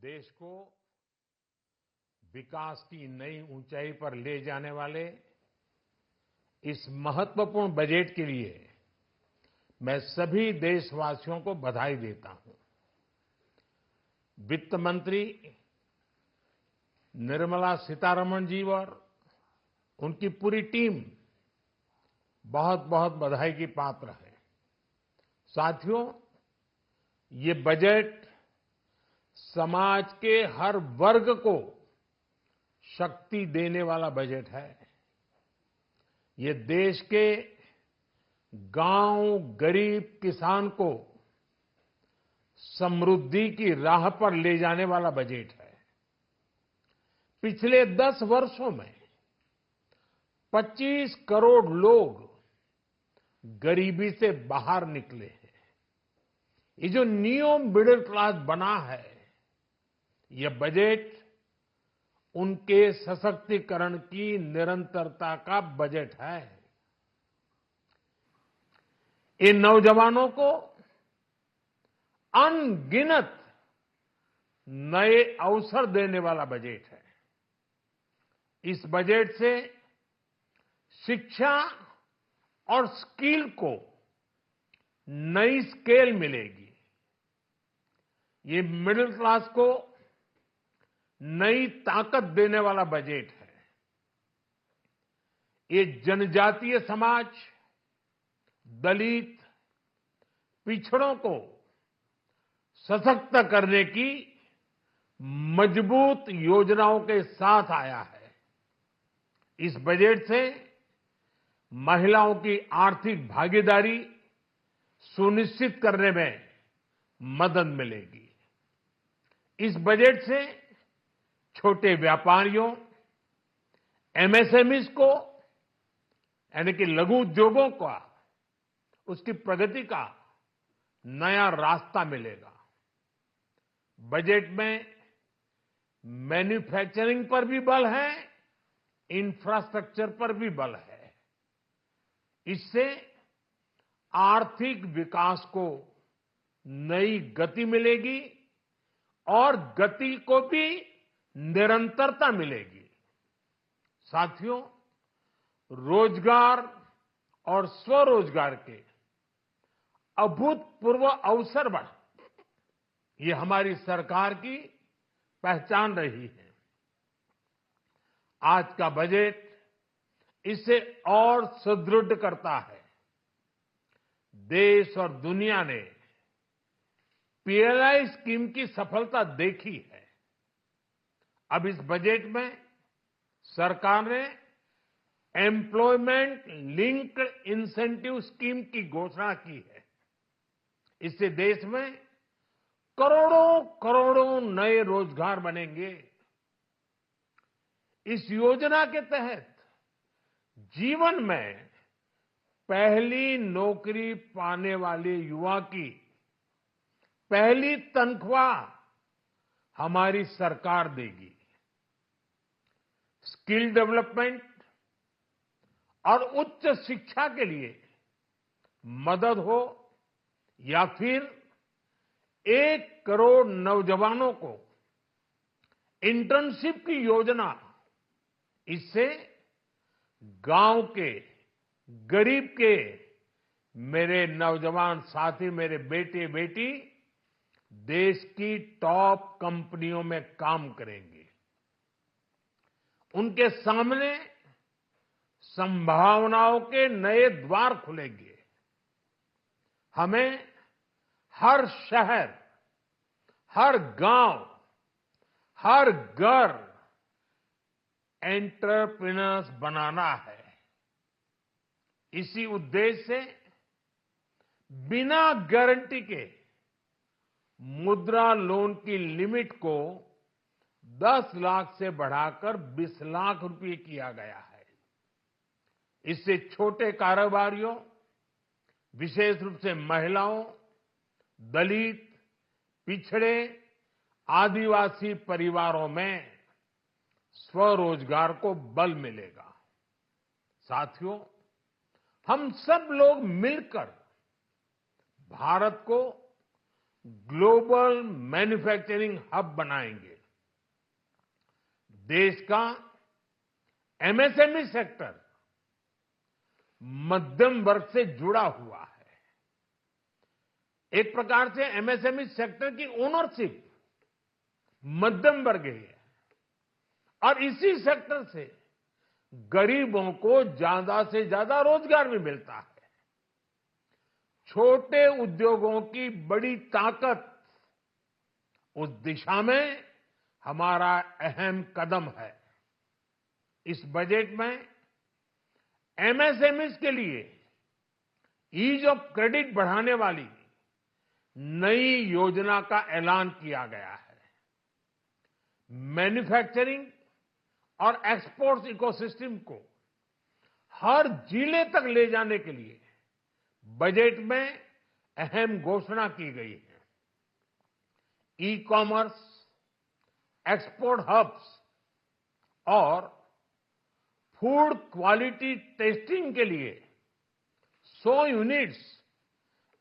देश को विकास की नई ऊंचाई पर ले जाने वाले इस महत्वपूर्ण बजट के लिए मैं सभी देशवासियों को बधाई देता हूं। वित्त मंत्री निर्मला सीतारमण जी और उनकी पूरी टीम बहुत बहुत बधाई की पात्र है। साथियों, ये बजट समाज के हर वर्ग को शक्ति देने वाला बजट है। ये देश के गांव, गरीब किसान को समृद्धि की राह पर ले जाने वाला बजट है। पिछले 10 वर्षों में 25 करोड़ लोग गरीबी से बाहर निकले हैं। ये जो न्यू मिडिल क्लास बना है, यह बजट उनके सशक्तिकरण की निरंतरता का बजट है। इन नौजवानों को अनगिनत नए अवसर देने वाला बजट है। इस बजट से शिक्षा और स्किल को नई स्केल मिलेगी। ये मिडिल क्लास को नई ताकत देने वाला बजट है। ये जनजातीय समाज, दलित, पिछड़ों को सशक्त करने की मजबूत योजनाओं के साथ आया है। इस बजट से महिलाओं की आर्थिक भागीदारी सुनिश्चित करने में मदद मिलेगी। इस बजट से छोटे व्यापारियों, एमएसएमईज को यानी कि लघु उद्योगों का उसकी प्रगति का नया रास्ता मिलेगा। बजट में मैन्युफैक्चरिंग पर भी बल है, इंफ्रास्ट्रक्चर पर भी बल है। इससे आर्थिक विकास को नई गति मिलेगी और गति को भी निरंतरता मिलेगी। साथियों, रोजगार और स्वरोजगार के अभूतपूर्व अवसर बढ़ ये हमारी सरकार की पहचान रही है। आज का बजट इसे और सुदृढ़ करता है। देश और दुनिया ने पीएलआई स्कीम की सफलता देखी है। अब इस बजट में सरकार ने एम्प्लॉयमेंट लिंक्ड इंसेंटिव स्कीम की घोषणा की है। इससे देश में करोड़ों करोड़ों नए रोजगार बनेंगे। इस योजना के तहत जीवन में पहली नौकरी पाने वाले युवा की पहली तनख्वाह हमारी सरकार देगी। स्किल डेवलपमेंट और उच्च शिक्षा के लिए मदद हो या फिर 1 करोड़ नौजवानों को इंटर्नशिप की योजना, इससे गांव के, गरीब के मेरे नौजवान साथी, मेरे बेटे बेटी देश की टॉप कंपनियों में काम करेंगे। उनके सामने संभावनाओं के नए द्वार खुलेंगे। हमें हर शहर, हर गांव, हर घर एंटरप्रेन्योर्स बनाना है। इसी उद्देश्य से बिना गारंटी के मुद्रा लोन की लिमिट को 10 लाख से बढ़ाकर 20 लाख रुपए किया गया है। इससे छोटे कारोबारियों, विशेष रूप से महिलाओं, दलित, पिछड़े, आदिवासी परिवारों में स्वरोजगार को बल मिलेगा। साथियों, हम सब लोग मिलकर भारत को ग्लोबल मैन्युफैक्चरिंग हब बनाएंगे। देश का एमएसएमई सेक्टर मध्यम वर्ग से जुड़ा हुआ है। एक प्रकार से एमएसएमई सेक्टर की ओनरशिप मध्यम वर्ग ही है और इसी सेक्टर से गरीबों को ज्यादा से ज्यादा रोजगार भी मिलता है। छोटे उद्योगों की बड़ी ताकत उस दिशा में हमारा अहम कदम है। इस बजट में एमएसएमईज के लिए ईज ऑफ क्रेडिट बढ़ाने वाली नई योजना का ऐलान किया गया है। मैन्युफैक्चरिंग और एक्सपोर्ट्स इकोसिस्टम को हर जिले तक ले जाने के लिए बजट में अहम घोषणा की गई है। ई कॉमर्स, एक्सपोर्ट हब्स और फूड क्वालिटी टेस्टिंग के लिए 100 यूनिट्स,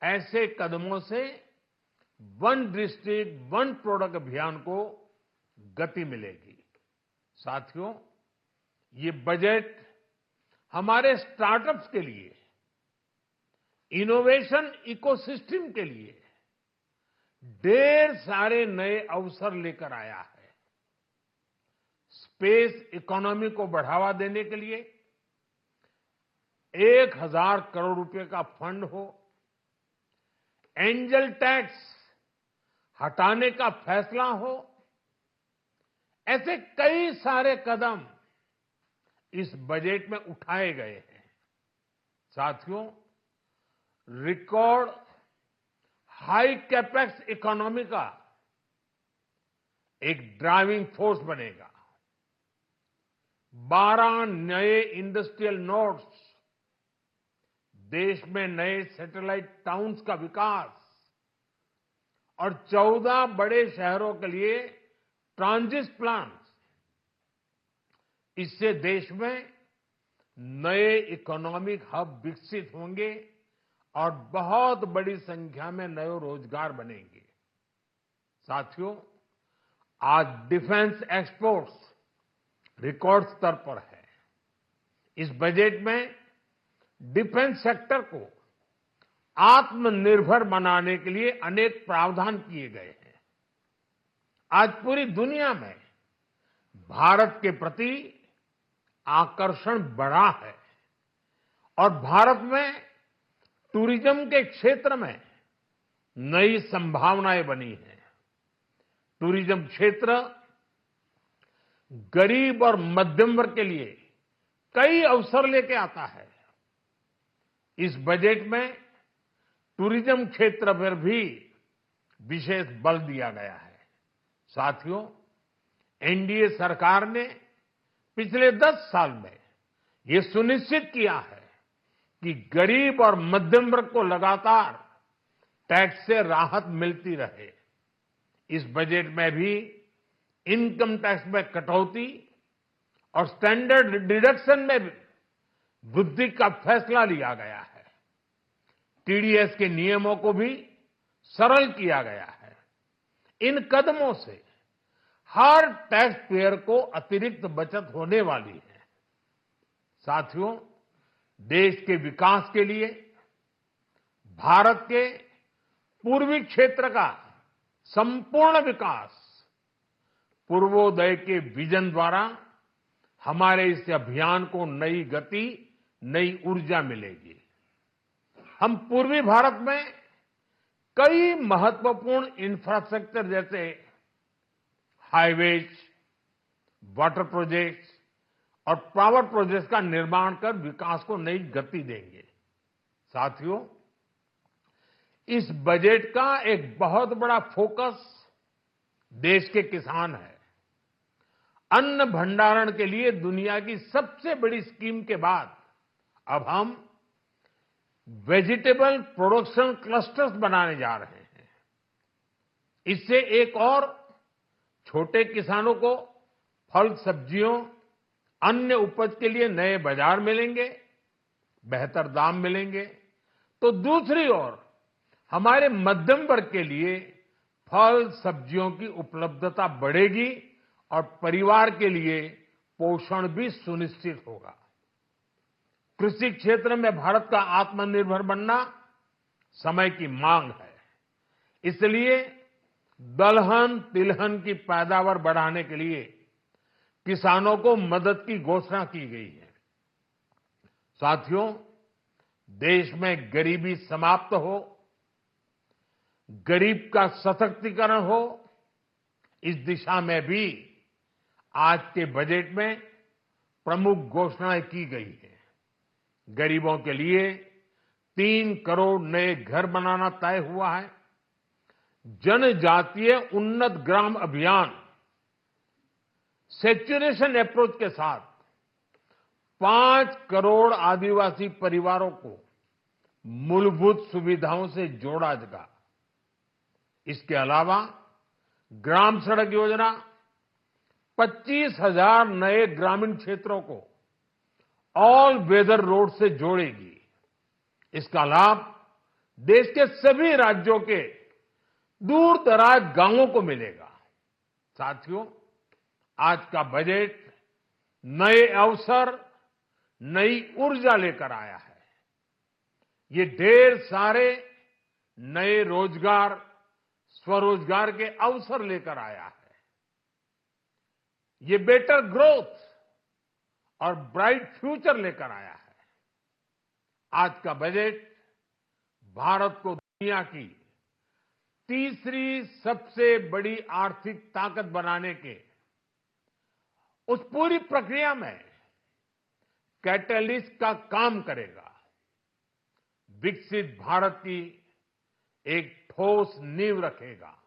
ऐसे कदमों से वन डिस्ट्रिक्ट वन प्रोडक्ट अभियान को गति मिलेगी। साथियों, ये बजट हमारे स्टार्टअप्स के लिए, इनोवेशन इकोसिस्टम के लिए ढेर सारे नए अवसर लेकर आया है। स्पेस इकोनॉमी को बढ़ावा देने के लिए 1000 करोड़ रुपए का फंड हो, एंजल टैक्स हटाने का फैसला हो, ऐसे कई सारे कदम इस बजट में उठाए गए हैं। साथियों, रिकॉर्ड हाई कैपेक्स इकोनॉमी का एक ड्राइविंग फोर्स बनेगा। 12 नए इंडस्ट्रियल नोड्स, देश में नए सैटेलाइट टाउन्स का विकास और 14 बड़े शहरों के लिए ट्रांजिट प्लान्स, इससे देश में नए इकोनॉमिक हब विकसित होंगे और बहुत बड़ी संख्या में नए रोजगार बनेंगे। साथियों, आज डिफेंस एक्सपोर्ट्स रिकॉर्ड स्तर पर है। इस बजट में डिफेंस सेक्टर को आत्मनिर्भर बनाने के लिए अनेक प्रावधान किए गए हैं। आज पूरी दुनिया में भारत के प्रति आकर्षण बढ़ा है और भारत में टूरिज्म के क्षेत्र में नई संभावनाएं बनी हैं। टूरिज्म क्षेत्र गरीब और मध्यम वर्ग के लिए कई अवसर लेके आता है। इस बजट में टूरिज्म क्षेत्र पर भी विशेष बल दिया गया है। साथियों, एनडीए सरकार ने पिछले 10 साल में ये सुनिश्चित किया है कि गरीब और मध्यम वर्ग को लगातार टैक्स से राहत मिलती रहे। इस बजट में भी इनकम टैक्स में कटौती और स्टैंडर्ड डिडक्शन में भी वृद्धि का फैसला लिया गया है। टीडीएस के नियमों को भी सरल किया गया है। इन कदमों से हर टैक्स पेयर को अतिरिक्त बचत होने वाली है। साथियों, देश के विकास के लिए भारत के पूर्वी क्षेत्र का संपूर्ण विकास पूर्वोदय के विजन द्वारा हमारे इस अभियान को नई गति, नई ऊर्जा मिलेगी। हम पूर्वी भारत में कई महत्वपूर्ण इंफ्रास्ट्रक्चर जैसे हाईवेज, वाटर प्रोजेक्ट्स और पावर प्रोजेक्ट्स का निर्माण कर विकास को नई गति देंगे। साथियों, इस बजट का एक बहुत बड़ा फोकस देश के किसान है। अन्न भंडारण के लिए दुनिया की सबसे बड़ी स्कीम के बाद अब हम वेजिटेबल प्रोडक्शन क्लस्टर्स बनाने जा रहे हैं। इससे एक और छोटे किसानों को फल, सब्जियों, अन्य उपज के लिए नए बाजार मिलेंगे, बेहतर दाम मिलेंगे, तो दूसरी ओर हमारे मध्यम वर्ग के लिए फल सब्जियों की उपलब्धता बढ़ेगी और परिवार के लिए पोषण भी सुनिश्चित होगा। कृषि क्षेत्र में भारत का आत्मनिर्भर बनना समय की मांग है। इसलिए दलहन तिलहन की पैदावार बढ़ाने के लिए किसानों को मदद की घोषणा की गई है। साथियों, देश में गरीबी समाप्त हो, गरीब का सशक्तिकरण हो, इस दिशा में भी आज के बजट में प्रमुख घोषणाएं की गई है। गरीबों के लिए 3 करोड़ नए घर बनाना तय हुआ है। जनजातीय उन्नत ग्राम अभियान सैचुरेशन अप्रोच के साथ 5 करोड़ आदिवासी परिवारों को मूलभूत सुविधाओं से जोड़ा जाएगा। इसके अलावा ग्राम सड़क योजना 25,000 नए ग्रामीण क्षेत्रों को ऑल वेदर रोड से जोड़ेगी। इसका लाभ देश के सभी राज्यों के दूर दराज गांवों को मिलेगा। साथियों, आज का बजट नए अवसर, नई ऊर्जा लेकर आया है। ये ढेर सारे नए रोजगार, स्वरोजगार के अवसर लेकर आया है। ये बेटर ग्रोथ और ब्राइट फ्यूचर लेकर आया है। आज का बजट भारत को दुनिया की तीसरी सबसे बड़ी आर्थिक ताकत बनाने के उस पूरी प्रक्रिया में कैटलिस्ट का काम करेगा। विकसित भारत की एक ठोस नींव रखेगा।